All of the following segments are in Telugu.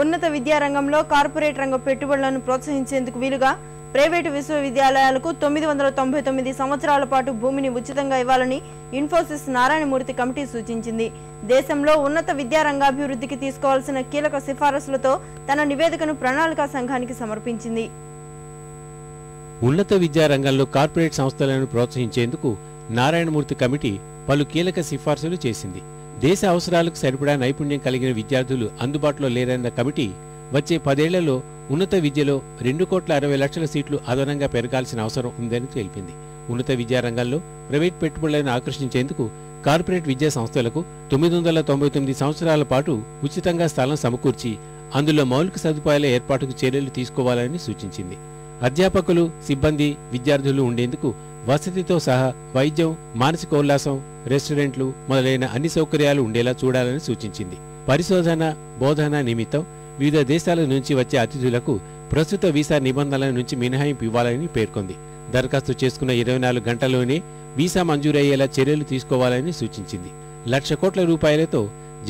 ఉన్నత విద్యారంగంలో కార్పొరేట్ రంగ పెట్టుబడులను ప్రోత్సహించేందుకు వీలుగా ప్రైవేటు విశ్వవిద్యాలయాలకు 999 సంవత్సరాల పాటు భూమిని ఉచితంగా ఇవ్వాలని ఇన్ఫోసిస్ నారాయణమూర్తి కమిటీ సూచించింది. దేశంలో ఉన్నత విద్యారంగాభివృద్ధికి తీసుకోవాల్సిన కీలక సిఫారసులతో తన నివేదికను ప్రణాళికా సంఘానికి సమర్పించింది. ఉన్నత విద్యారంగంలో కార్పొరేట్ సంస్థలను ప్రోత్సహించేందుకు నారాయణమూర్తి కమిటీ పలు కీలక సిఫార్సులు చేసింది. దేశ అవసరాలకు సరిపడా నైపుణ్యం కలిగిన విద్యార్థులు అందుబాటులో లేరన్న కమిటీ వచ్చే 10 ఏళ్లలో ఉన్నత విద్యలో 2,60,00,000 సీట్లు అదనంగా పెరగాల్సిన అవసరం ఉందని తెలిపింది. ఉన్నత విద్యారంగంలో ప్రైవేట్ పెట్టుబడులను ఆకర్షించేందుకు కార్పొరేట్ విద్యా సంస్థలకు 999 సంవత్సరాల పాటు ఉచితంగా స్థలం సమకూర్చి అందులో మౌలిక సదుపాయాల ఏర్పాటుకు చర్యలు తీసుకోవాలని సూచించింది. అధ్యాపకులు, సిబ్బంది, విద్యార్థులు ఉండేందుకు వసతితో సహా వైద్యం, మానసికోల్లాసం, రెస్టారెంట్లు మొదలైన అన్ని సౌకర్యాలు ఉండేలా చూడాలని సూచించింది. పరిశోధన, బోధన నిమిత్తం వివిధ దేశాల నుంచి వచ్చే అతిథులకు ప్రస్తుత వీసా నిబంధనల నుంచి మినహాయింపు ఇవ్వాలని పేర్కొంది. దరఖాస్తు చేసుకున్న 24 గంటల్లోనే వీసా మంజూరయ్యేలా చర్యలు తీసుకోవాలని సూచించింది. ₹1,00,000 కోట్లతో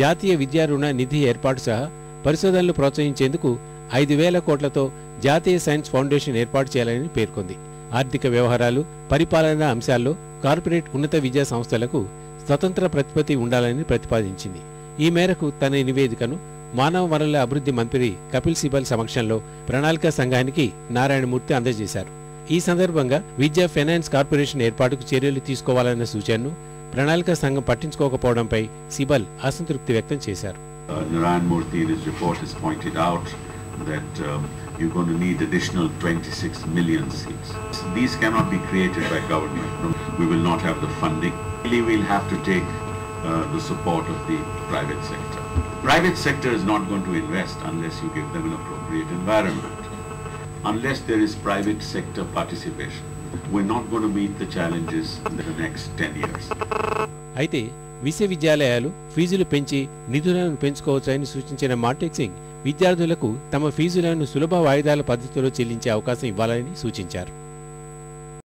జాతీయ విద్యా రుణ నిధి ఏర్పాటు సహా పరిశోధనలు ప్రోత్సహించేందుకు 5,000 కోట్లతో జాతీయ సైన్స్ ఫౌండేషన్ ఏర్పాటు చేయాలని పేర్కొంది. ఆర్థిక వ్యవహారాలు, పరిపాలనా అంశాల్లో కార్పొరేట్ ఉన్నత విద్యా సంస్థలకు స్వతంత్ర ప్రతిపత్తి ఉండాలని ప్రతిపాదించింది. ఈ మేరకు తన నివేదికను మానవ వనరుల అభివృద్ధి మంత్రి కపిల్ సిబల్ సమక్షంలో ప్రణాళికా సంఘానికి నారాయణమూర్తి అందజేశారు. ఈ సందర్భంగా విద్యా ఫైనాన్స్ కార్పొరేషన్ ఏర్పాటుకు చర్యలు తీసుకోవాలన్న సూచనను ప్రణాళికా సంఘం పట్టించుకోకపోవడంపై సిబల్ అసంతృప్తి వ్యక్తం చేశారు. Narayan-Murthy in his report has pointed out that you're going to need additional 26 million seats. These cannot be created by government. We will not have the funding. We'll have to take the support of the private sector. Private sector is not going to invest unless you give them an appropriate environment. Unless there is private sector participation, we're not going to meet the challenges in the next 10 years. అయితే విశ్వవిద్యాలయాలు ఫీజులు పెంచి నిధులను పెంచుకోవచ్చని సూచించిన మాంటెక్ సింగ్ విద్యార్థులకు తమ ఫీజులను సులభ వాయిదాల పద్ధతిలో చెల్లించే అవకాశం ఇవ్వాలని సూచించారు.